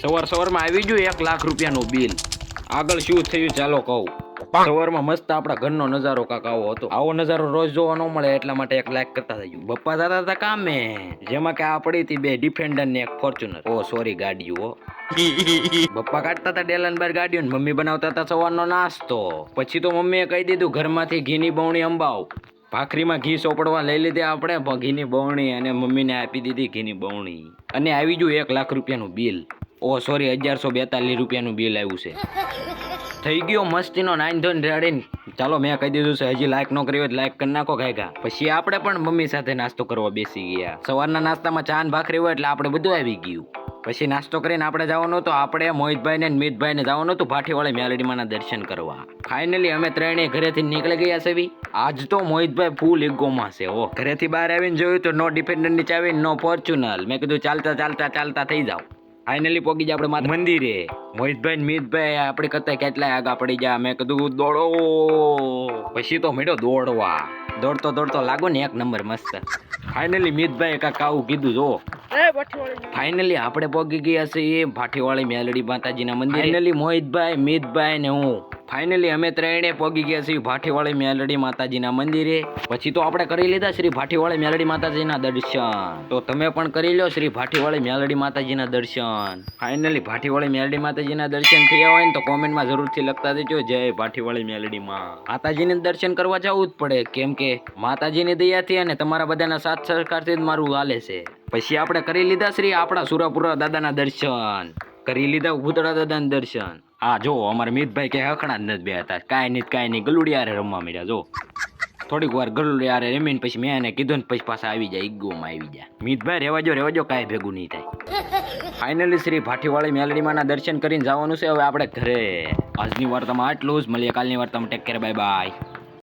સવારમાં આવી ગયું 1 લાખ રૂપિયાનું બિલ. આગળ શું થયું ચાલો કહું. સવારમાં મસ્ત આપણા ઘરનો નજારો કાક આવો હતો. આવો નજારો રોજ જોવા ન મળે, એટલા માટે 1 લાખ કરતા થયું. બપ્પા જતા હતા કામે, જેમાં કે આ પડી હતી 2 ડિફેન્ડર ને 1 ફોર્ચ્યુનર. ઓ સોરી, ગાડીઓ. બપ્પા કાઢતા હતા ડેલન બાર ગાડીઓ, મમ્મી બનાવતા હતા સવારનો નાસ્તો. પછી તો મમ્મીએ કહી દીધું ઘરમાંથી ઘીની બવણી અંબાવ. ભાખરીમાં ઘી સોપડવા લઈ લીધી આપણે ઘીની બવણી, અને મમ્મીને આપી દીધી ઘીની બવણી. અને આવી ગયું 1 લાખ રૂપિયાનું બિલ. ઓ સોરી, 1142 રૂપિયાનું બિલ આવ્યું છે. થઈ ગયો મસ્તીનો 9 ધોઈને રેડીને. ચાલો મેં કહી દીધું છે, હજી લાઈક ન કરી હોય તો લાઈક કરી નાખો ગાયગા. પછી આપણે પણ મમ્મી સાથે નાસ્તો કરવા બેસી ગયા. સવારના નાસ્તામાં ચા ને ભાખરી હોય એટલે આપણે બધું આવી ગયું. પછી નાસ્તો કરીને આપણે જવાનું હતું, આપણે મોહિતભાઈ ને મિતભાઈ ને જવાનું હતું ભાટીવાળી મેલડીમાંના દર્શન કરવા. ફાઇનલી અમે ત્રણેય ઘરેથી નીકળી ગયા છે. આજ તો મોહિતભાઈ ફૂલ ઇગોમાં છે. ઓ ઘરેથી બહાર આવીને જોયું તો નો ડિફેન્ડર ની ચાવી, નો ફોર્ચ્યુનર. મેં કીધું ચાલતા થઈ જાવ. ફાઇનલી પોગી જાય આપણે માતા મંદિરે. મોહિતભાઈ મિતભાઈ આપણી કરતા કેટલાય આગા પડી ગયા. મેં કીધું દોડો. પછી તો મેળો દોડવા. દોડતો લાગો ને 1 નંબર મસ્ત. ફાઇનલી મિતભાઈ કાંક આવું કીધું જો. ફાઇનલી આપણે પોગી ગયા છીએ ભાટીવાળી મેલડી માતાજીના મંદિરે. ફાઇનલી મોહિતભાઈ મિતભાઈ ને હું ફાઇનલી અમે ત્રણે પોગી ગયા છીએ ભાટીવાળી મેલડી માતાજીના મંદિરે. પછી તો આપણે કરી લીધા શ્રી ભાટીવાળી મેલડી માતાજીના દર્શન. તો તમે પણ કરી લો શ્રી ભાટીવાળી મેલડી માતાજીના દર્શન. ફાઇનલી ભાટીવાળી મેલડી માતાજીના દર્શન થયા હોય ને તો કોમેન્ટમાં જરૂરથી લખતા દેજો જય ભાટીવાળી મેલડી માં. માતાજીને દર્શન કરવા જવું જ પડે, કેમ કે માતાજીની દયાથી અને તમારા બધાના સાથ સહકારથી જ મારું હાલે છે. પછી આપણે કરી લીધા શ્રી આપણા સુરાપુરા દાદાના દર્શન. કરી લીધા ભૂતળા દાદાના દર્શન. હા જો અમારે મિતભાઈ કે હખણા જ નથી બે હતા. કાંઈ નહીં ગલુડિયારે રમવા મળ્યા. જો થોડીક વાર ગલુડિયારે રમીને પછી મેં એને કીધું ને પછી પાછા આવી જાય, ઈગોમાં આવી જાય. મિતભાઈ રેવા જો કાંઈ ભેગું નહીં થાય. ફાઇનલી શ્રી ભાટીવાળી મેલડીમાંના દર્શન કરીને જવાનું છે હવે આપણે ઘરે. આજની વાર્તામાં આટલું જ. મળીએ કાલની વાર્તામાં. Take care, bye bye.